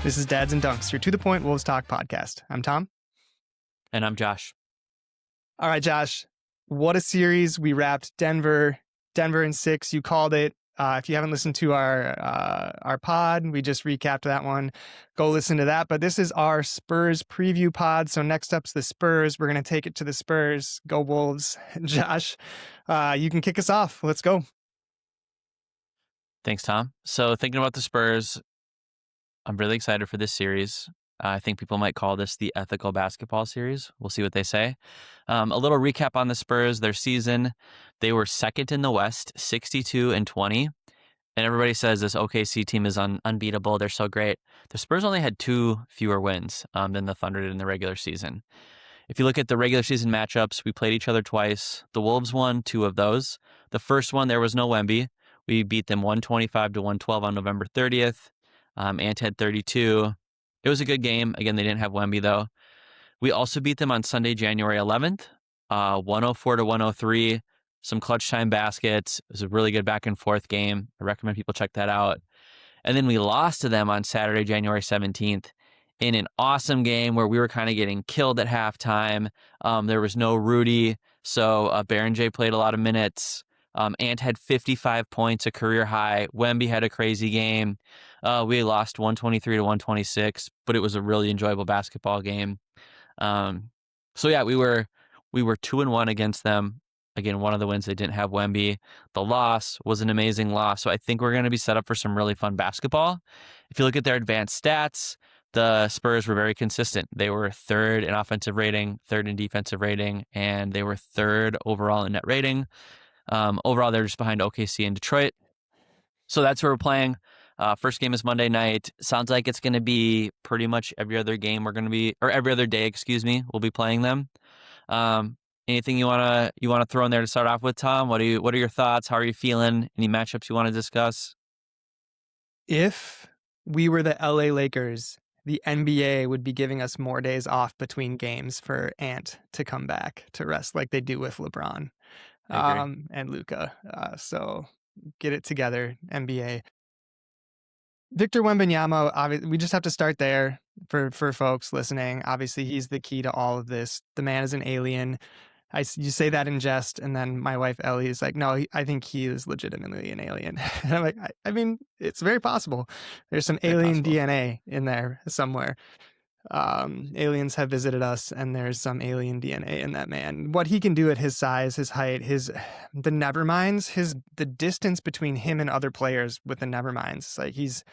This is Dads and Dunks, your To The Point Wolves Talk podcast. I'm Tom. And I'm Josh. All right, Josh. What a series. We wrapped Denver in 6. You called it. If you haven't listened to our pod, we just recapped that one. Go listen to that. But this is our Spurs preview pod. So next up's the Spurs. We're going to take it to the Spurs. Go Wolves. Josh, you can kick us off. Let's go. Thanks, Tom. So thinking about the Spurs, I'm really excited for this series. I think people might call this the ethical basketball series. We'll see what they say. A little recap on the Spurs, their season. They were second in the West, 62-20. And everybody says this OKC team is unbeatable. They're so great. The Spurs only had 2 fewer wins than the Thunder did in the regular season. If you look at the regular season matchups, we played each other twice. The Wolves won 2 of those. The first one, there was no Wemby. We beat them 125-112 on November 30th. Ant had 32. It was a good game. Again, they didn't have Wemby, though. We also beat them on Sunday, January 11th, 104-103. Some clutch time baskets. It was a really good back and forth game. I recommend people check that out. And then we lost to them on Saturday, January 17th in an awesome game where we were kind of getting killed at halftime. There was no Rudy, so Baron J played a lot of minutes. Ant had 55 points, a career high. Wemby had a crazy game. We lost 123-126, but it was a really enjoyable basketball game. So yeah, we were 2-1 against them. Again, one of the wins, they didn't have Wemby. The loss was an amazing loss. So I think we're going to be set up for some really fun basketball. If you look at their advanced stats, the Spurs were very consistent. They were 3rd in offensive rating, 3rd in defensive rating, and they were 3rd overall in net rating. Overall, they're just behind OKC and Detroit. So that's where we're playing. First game is Monday night. Sounds like it's going to be pretty much every other day, we'll be playing them. Anything you want to throw in there to start off with, Tom? What are your thoughts? How are you feeling? Any matchups you want to discuss? If we were the LA Lakers, the NBA would be giving us more days off between games for Ant to come back to rest like they do with LeBron and Luka. So get it together, NBA. Victor Wembanyama, obviously, we just have to start there for folks listening. Obviously, he's the key to all of this. The man is an alien. You say that in jest, and then my wife Ellie is like, "No, I think he is legitimately an alien." And I'm like, I mean, it's very possible. There's some alien DNA in there somewhere. Aliens have visited us, and there's some alien DNA in that man. What he can do at his size, his height, the Neverminds, the distance between him and other players with the Neverminds. Like he's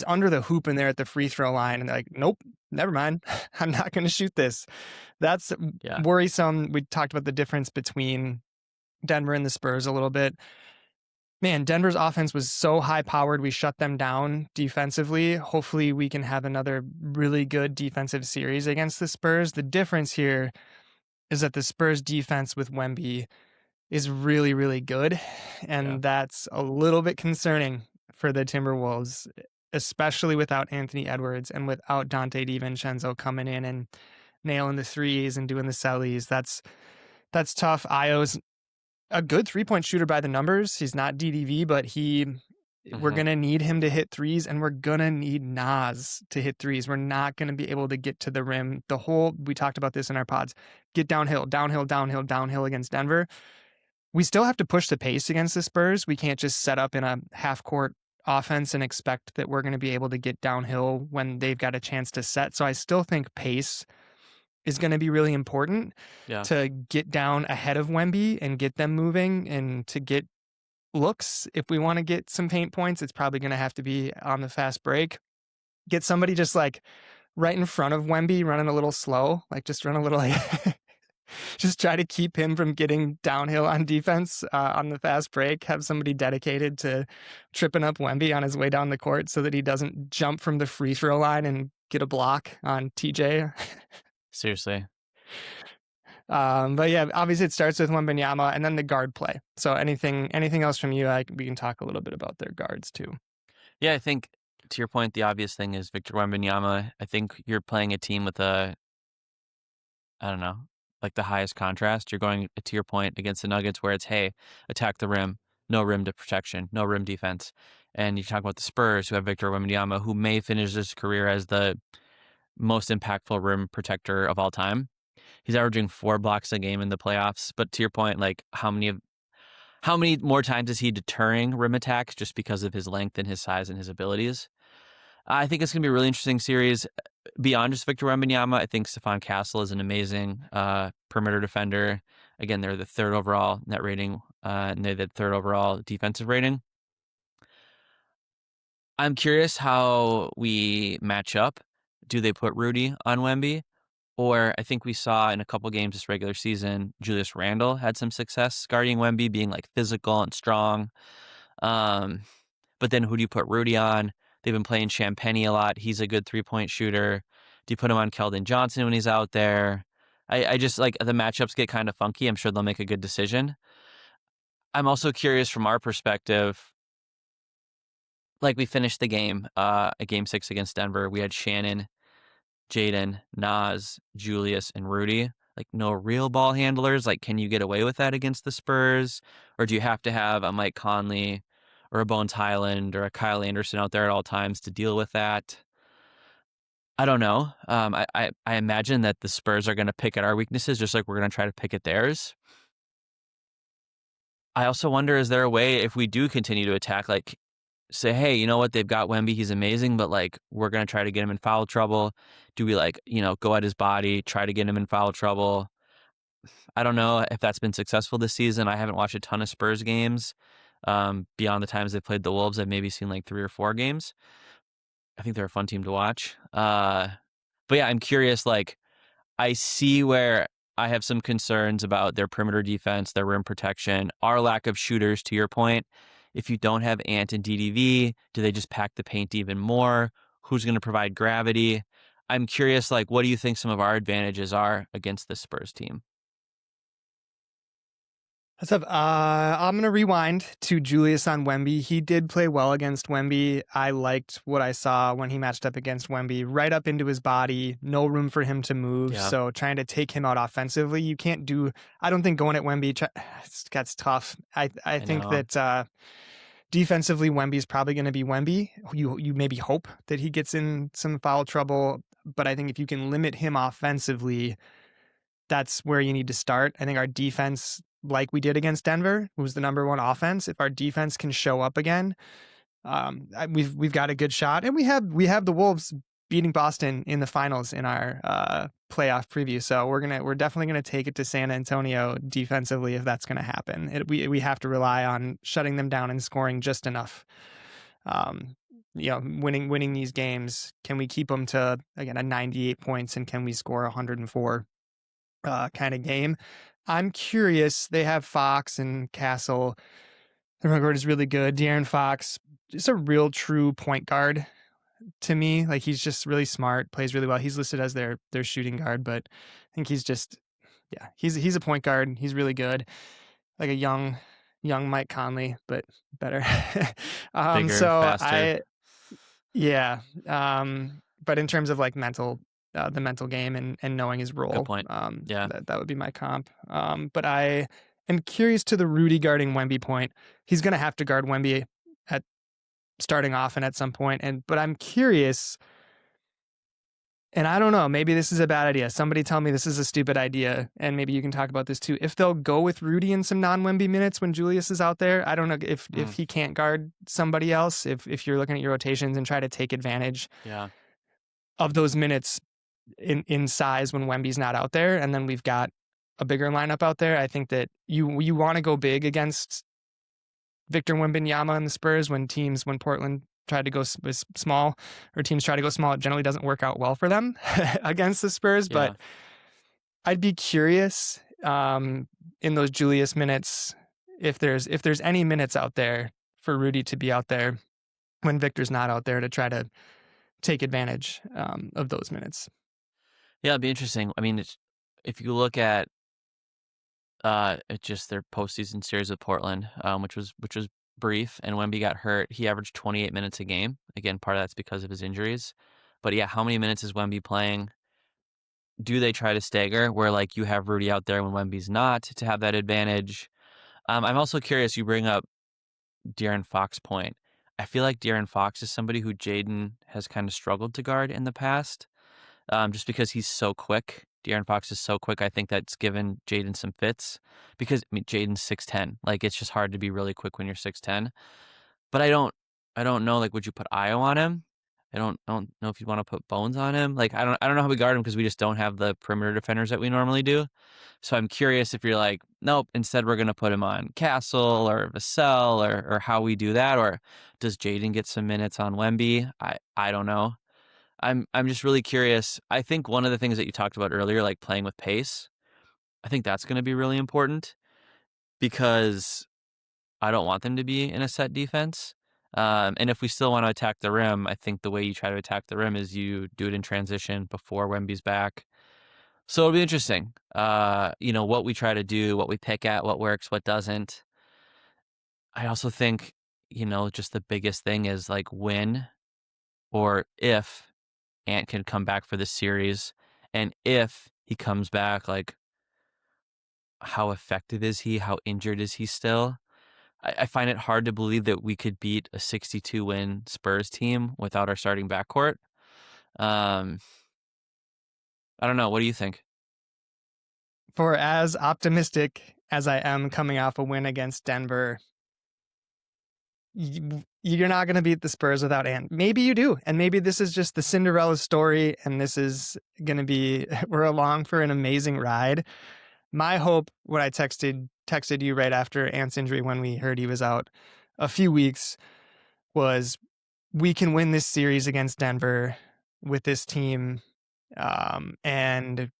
under the hoop in there at the free throw line, and they're like, nope, never mind. I'm not going to shoot this. That's worrisome. We talked about the difference between Denver and the Spurs a little bit. Man, Denver's offense was so high-powered, we shut them down defensively. Hopefully, we can have another really good defensive series against the Spurs. The difference here is that the Spurs defense with Wemby is really, really good, and that's a little bit concerning for the Timberwolves, especially without Anthony Edwards and without Dante DiVincenzo coming in and nailing the threes and doing the cellies. That's tough. Ayo's a good 3-point shooter by the numbers. He's not DDV, but we're going to need him to hit threes, and we're going to need Nas to hit threes. We're not going to be able to get to the rim. We talked about this in our pods, get downhill against Denver. We still have to push the pace against the Spurs. We can't just set up in a half-court offense and expect that we're going to be able to get downhill when they've got a chance to set. So I still think pace is going to be really important to get down ahead of Wemby and get them moving and to get looks. If we want to get some paint points, it's probably going to have to be on the fast break. Get somebody just like right in front of Wemby running a little slow, like just run a little just try to keep him from getting downhill on defense on the fast break. Have somebody dedicated to tripping up Wemby on his way down the court so that he doesn't jump from the free throw line and get a block on TJ. Seriously. But yeah, obviously it starts with Wembanyama and then the guard play. So anything else from you? We can talk a little bit about their guards too. Yeah, I think to your point, the obvious thing is Victor Wembanyama. I think you're playing a team with the highest contrast. You're going, to your point, against the Nuggets where it's, hey, attack the rim, no rim to protection, no rim defense. And you talk about the Spurs, who have Victor Wembanyama, who may finish his career as the most impactful rim protector of all time. He's averaging 4 blocks a game in the playoffs. But to your point, like how many more times is he deterring rim attacks just because of his length and his size and his abilities? I think it's going to be a really interesting series. Beyond just Victor Wembanyama, I think Stephon Castle is an amazing perimeter defender. Again, they're the third overall net rating, and they're the third overall defensive rating. I'm curious how we match up. Do they put Rudy on Wemby? Or I think we saw in a couple games this regular season, Julius Randle had some success guarding Wemby, being like physical and strong. Um, but then who do you put Rudy on? They've been playing Champagnie a lot. He's a good 3-point shooter. Do you put him on Keldon Johnson when he's out there? I just like the matchups get kind of funky. I'm sure they'll make a good decision. I'm also curious from our perspective, like we finished the game, at game 6 against Denver. We had Shannon, Jaden, Nas, Julius, and Rudy. Like no real ball handlers. Like, can you get away with that against the Spurs? Or do you have to have a Mike Conley or a Bones Highland or a Kyle Anderson out there at all times to deal with that? I don't know. I imagine that the Spurs are going to pick at our weaknesses just like we're going to try to pick at theirs. I also wonder, is there a way if we do continue to attack, like say, hey, you know what? They've got Wemby. He's amazing, but like we're going to try to get him in foul trouble. Do we like, go at his body, try to get him in foul trouble? I don't know if that's been successful this season. I haven't watched a ton of Spurs games. Beyond the times they played the Wolves, I've maybe seen like 3 or 4 games. I think they're a fun team to watch. But yeah, I'm curious, like, I see where I have some concerns about their perimeter defense, their rim protection, our lack of shooters, to your point. If you don't have Ant and DDV, do they just pack the paint even more? Who's going to provide gravity? I'm curious, like, what do you think some of our advantages are against this Spurs team? I'm going to rewind to Julius on Wemby. He did play well against Wemby. I liked what I saw when he matched up against Wemby. Right up into his body, no room for him to move. Yeah. So trying to take him out offensively, you can't do. I don't think going at Wemby gets tough. I think know. that defensively, Wemby's probably going to be Wemby. You maybe hope that he gets in some foul trouble, but I think if you can limit him offensively, that's where you need to start. I think our defense, like we did against Denver, who was the number 1 offense, if our defense can show up again, we've got a good shot. And we have the Wolves beating Boston in the finals in our playoff preview. So we're definitely gonna take it to San Antonio defensively if that's gonna happen. We have to rely on shutting them down and scoring just enough. Winning these games. Can we keep them to again a 98 points, and can we score 104? Kind of game. I'm curious. They have Fox and Castle. The record is really good. De'Aaron Fox, just a real true point guard to me. Like he's just really smart, plays really well. He's listed as their shooting guard, but I think he's a point guard. He's really good. Like a young Mike Conley, but better. Bigger, so faster. Yeah. But in terms of like the mental game and knowing his role. Good point. Yeah. That would be my comp. But I am curious to the Rudy guarding Wemby point. He's going to have to guard Wemby at starting off and at some point. But I'm curious, and I don't know, maybe this is a bad idea. Somebody tell me this is a stupid idea, and maybe you can talk about this too. If they'll go with Rudy in some non-Wemby minutes when Julius is out there, I don't know if he can't guard somebody else, if you're looking at your rotations and try to take advantage of those minutes in size when Wemby's not out there, and then we've got a bigger lineup out there. I think that you want to go big against Victor Wembanyama and the Spurs when Portland tried to go small, or teams try to go small. It generally doesn't work out well for them against the Spurs. Yeah. But I'd be curious in those Julius minutes if there's any minutes out there for Rudy to be out there when Victor's not out there to try to take advantage of those minutes. Yeah, it'd be interesting. I mean, if you look at just their postseason series with Portland, which was brief, and Wemby got hurt, he averaged 28 minutes a game. Again, part of that's because of his injuries. But yeah, how many minutes is Wemby playing? Do they try to stagger where like you have Rudy out there when Wemby's not to have that advantage? I'm also curious. You bring up De'Aaron Fox point. I feel like De'Aaron Fox is somebody who Jaden has kind of struggled to guard in the past, just because he's so quick. De'Aaron Fox is so quick. I think that's given Jaden some fits because I mean Jaden's 6'10". Like it's just hard to be really quick when you're 6'10". But I don't know. Like, would you put Io on him? I don't know if you want to put Bones on him. Like, I don't know how we guard him because we just don't have the perimeter defenders that we normally do. So I'm curious if you're like, nope, instead we're gonna put him on Castle or Vassell or how we do that, or does Jaden get some minutes on Wemby? I don't know. I'm just really curious. I think one of the things that you talked about earlier, like playing with pace, I think that's gonna be really important because I don't want them to be in a set defense. And if we still want to attack the rim, I think the way you try to attack the rim is you do it in transition before Wemby's back. So it'll be interesting. What we try to do, what we pick at, what works, what doesn't. I also think, just the biggest thing is like when or if Ant can come back for this series. And if he comes back, like how effective is he? How injured is he still? I find it hard to believe that we could beat a 62-win Spurs team without our starting backcourt. Um, I don't know. What do you think? For as optimistic as I am coming off a win against Denver, you're not going to beat the Spurs without Ant. Maybe you do. And maybe this is just the Cinderella story and this is going to be, we're along for an amazing ride. My hope, when I texted you right after Ant's injury when we heard he was out a few weeks, was we can win this series against Denver with this team. And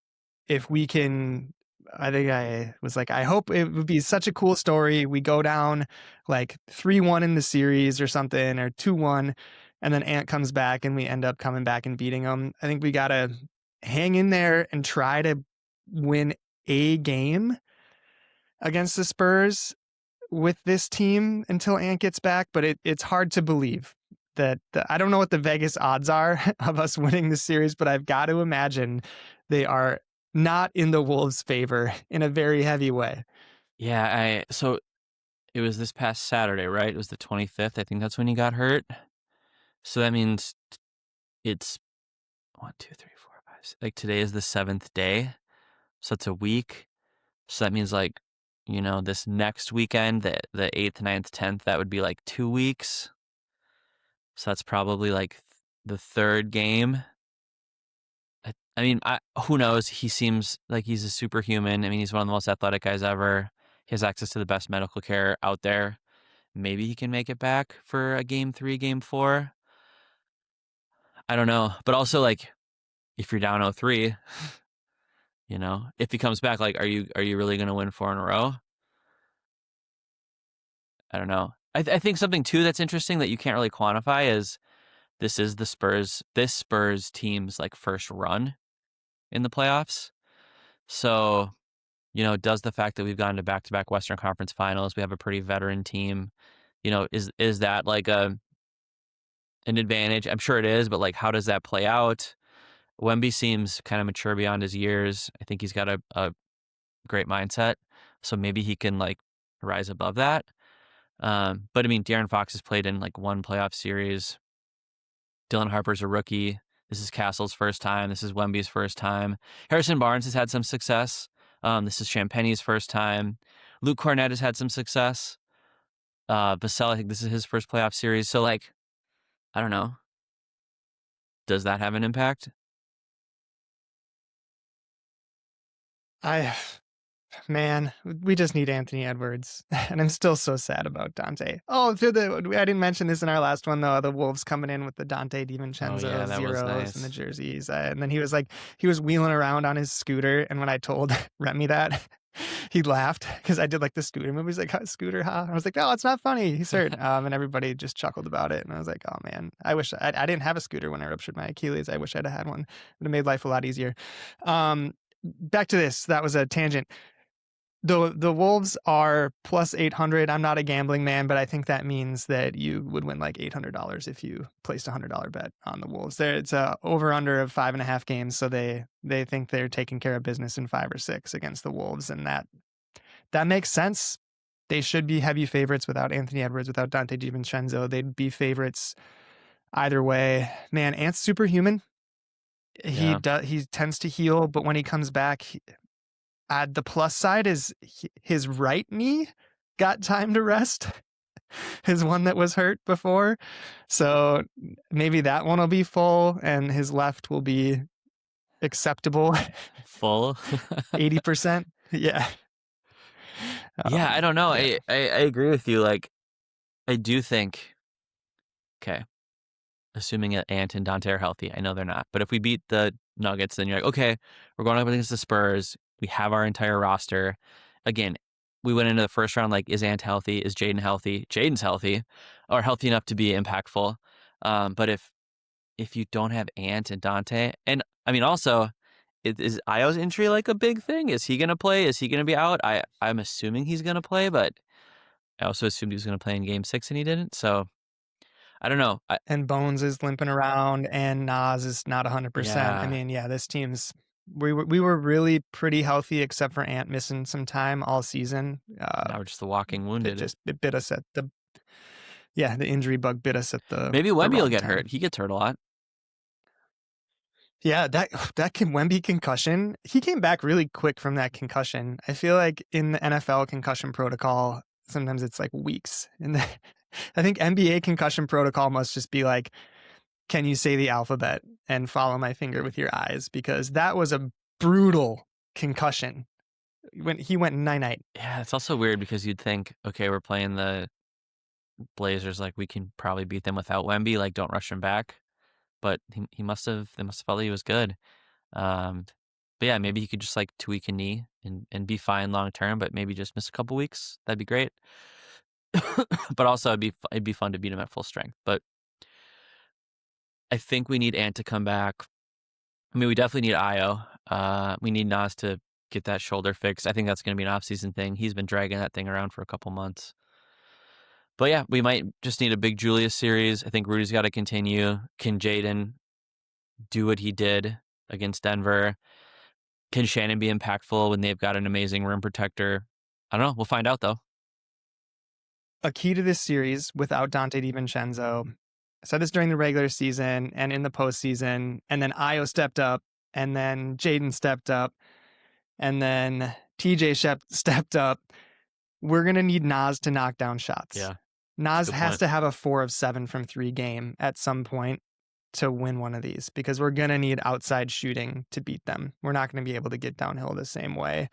if we can, I think I was like, I hope it would be such a cool story. We go down like 3-1 in the series or something, or 2-1, and then Ant comes back and we end up coming back and beating them. I think we got to hang in there and try to win a game against the Spurs with this team until Ant gets back, but it's hard to believe that I don't know what the Vegas odds are of us winning the series, but I've got to imagine they are not in the Wolves' favor in a very heavy way. Yeah, so it was this past Saturday, right? It was the 25th. I think that's when he got hurt. So that means it's 1, 2, 3, 4, 5, 6. Like today is the 7th day. So it's a week. So that means like, this next weekend, the 8th, 9th, 10th, that would be like 2 weeks. So that's probably like the third game. I mean, who knows? He seems like he's a superhuman. I mean, he's one of the most athletic guys ever. He has access to the best medical care out there. Maybe he can make it back for a game 3, game 4. I don't know. But also, like, if you're down 0-3, if he comes back, like, are you really going to win 4 in a row? I don't know. I think something too that's interesting that you can't really quantify is this is this Spurs team's like first run in the playoffs. So, does the fact that we've gone to back-to-back Western Conference Finals, we have a pretty veteran team, is that like an advantage? I'm sure it is, but like, how does that play out? Wemby seems kind of mature beyond his years. I think he's got a great mindset, so maybe he can like rise above that. But I mean, De'Aaron Fox has played in like one playoff series. Dylan Harper's a rookie. This is Castle's first time. This is Wemby's first time. Harrison Barnes has had some success. This is Champagne's first time. Luke Cornett has had some success. Vassell, I think this is his first playoff series. So, like, I don't know. Does that have an impact? Man, we just need Anthony Edwards. And I'm still so sad about Dante. Oh, I didn't mention this in our last one, though. The Wolves coming in with the Dante Oh, yeah, DiVincenzo that was zeros and the nice. jerseys. And then he was wheeling around on his scooter. And when I told Remy that, he laughed because I did like the scooter movie. He's like, scooter, huh? I was like, no, it's not funny. He's hurt. And everybody just chuckled about it. And I was like, oh, man, I wish I didn't have a scooter when I ruptured my Achilles. I wish I'd have had one. It would have made life a lot easier. Back to this. That was a tangent. The Wolves are plus 800. I'm not a gambling man, but I think that means that you would win like $800 if you placed a $100 bet on the Wolves. It's a over under of 5.5 games, so they think they're taking care of business in 5 or 6 against the Wolves, and that makes sense. They should be heavy favorites without Anthony Edwards, without Dante DiVincenzo. They'd be favorites either way. Man, Ant's superhuman. Yeah. He tends to heal, but when he comes back, the plus side is his right knee got time to rest. His one that was hurt before. So maybe that one will be full and his left will be acceptable. Full. 80%. Yeah. Yeah, I don't know. Yeah. I agree with you. Like, I do think, okay, assuming that Ant and Dante are healthy, I know they're not. But if we beat the Nuggets, then you're like, okay, we're going up against the Spurs. We have our entire roster. Again, we went into the first round like, is Ant healthy? Is Jaden healthy? Jaden's healthy, or healthy enough to be impactful. But if you don't have Ant and Dante, and I mean, also, is Io's injury like a big thing? Is he going to play? Is he going to be out? I'm assuming he's going to play, but I also assumed he was going to play in Game 6 and he didn't. So I don't know. And Bones is limping around and Nas is not 100%. I Yeah. mean, yeah, this team's we were really pretty healthy except for Ant missing some time all season. Now we're just the walking wounded. It bit us at the injury bug bit us at the Maybe Wemby will wrong get time. hurt. He gets hurt a lot. Yeah, that Wemby concussion, he came back really quick from that concussion. I feel like in the NFL concussion protocol, sometimes it's like weeks. And I think NBA concussion protocol must just be like, can you say the alphabet and follow my finger with your eyes? Because that was a brutal concussion. When he went night-night. Yeah, it's also weird because you'd think, okay, we're playing the Blazers, like we can probably beat them without Wemby, like don't rush him back. But they must have felt he was good. But yeah, maybe he could just like tweak a knee and be fine long term, but maybe just miss a couple weeks. That'd be great. But also it'd be fun to beat him at full strength. But I think we need Ant to come back. I mean, we definitely need Io. We need Nas to get that shoulder fixed. I think that's going to be an off-season thing. He's been dragging that thing around for a couple months. But yeah, we might just need a big Julius series. I think Rudy's got to continue. Can Jaden do what he did against Denver? Can Shannon be impactful when they've got an amazing rim protector? I don't know. We'll find out, though. A key to this series without Dante DiVincenzo, I said this during the regular season and in the postseason, and then Io stepped up, and then Jaden stepped up, and then TJ stepped up. We're going to need Nas to knock down shots. Yeah. Nas has to have a 4 of 7 from 3 game at some point to win one of these because we're going to need outside shooting to beat them. We're not going to be able to get downhill the same way.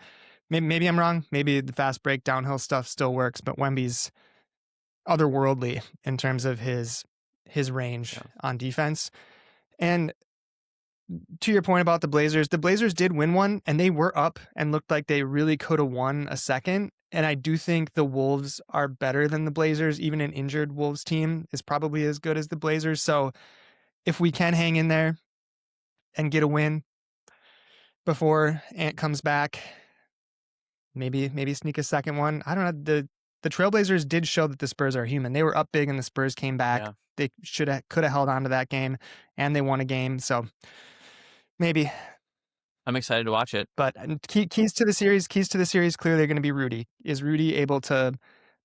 Maybe I'm wrong. Maybe the fast break downhill stuff still works, but Wemby's otherworldly in terms of his range on defense. And to your point about the Blazers did win one and they were up and looked like they really could have won a second. And I do think the Wolves are better than the Blazers. Even an injured Wolves team is probably as good as the Blazers. So if we can hang in there and get a win before Ant comes back, maybe sneak a second one. I don't know. The Trailblazers did show that the Spurs are human. They were up big and the Spurs came back. Yeah. They could have held on to that game and they won a game. So maybe. I'm excited to watch it. But keys to the series clearly are going to be Rudy. Is Rudy able to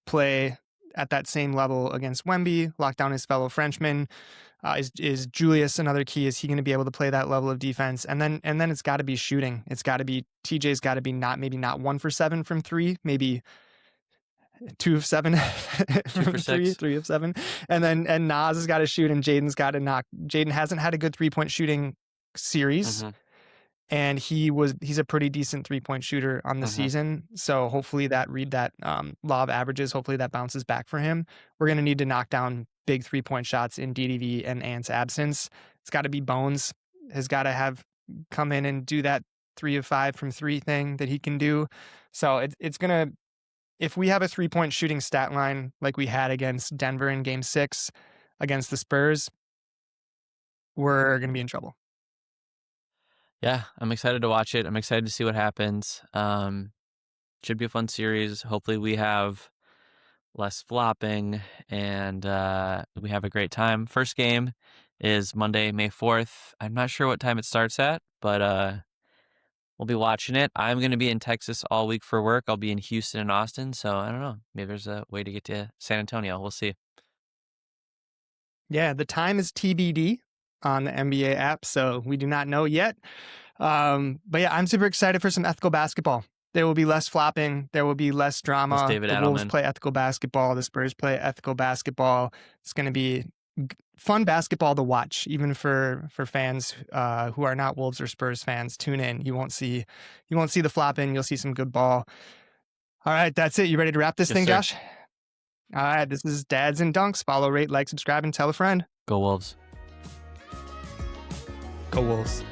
play at that same level against Wemby, lock down his fellow Frenchman? Is Julius another key? Is he going to be able to play that level of defense? And then it's got to be shooting. It's got to be TJ's got to be not 1 for 7 from 3, maybe 2 of 7 from 3 of 7. And Nas has got to shoot and Jaden's got to knock. Jaden hasn't had a good 3-point shooting series. Mm-hmm. And he's a pretty decent 3-point shooter on the season. So hopefully that law of averages, hopefully that bounces back for him. We're going to need to knock down big 3-point shots in DDV and Ant's absence. It's got to be Bones has got to come in and do that 3 of 5 from 3 thing that he can do. So it's going to, if we have a 3-point shooting stat line like we had against Denver in game 6 against the Spurs, we're going to be in trouble. Yeah, I'm excited to watch it. I'm excited to see what happens. Should be a fun series. Hopefully we have less flopping and we have a great time. First game is Monday, May 4th. I'm not sure what time it starts at, but We'll be watching it. I'm going to be in Texas all week for work. I'll be in Houston and Austin. So I don't know. Maybe there's a way to get to San Antonio. We'll see. Yeah, the time is TBD on the NBA app, so we do not know yet. But yeah, I'm super excited for some ethical basketball. There will be less flopping. There will be less drama. David The Wolves Adelman. play ethical basketball. The Spurs play ethical basketball. It's going to be fun basketball to watch, even for fans who are not Wolves or Spurs fans. Tune in. You won't see the flopping. You'll see some good ball. All right, that's it. You ready to wrap this thing, sir. Josh? All right, this is Dads and Dunks. Follow, rate, like, subscribe, and tell a friend. Go Wolves. Go Wolves.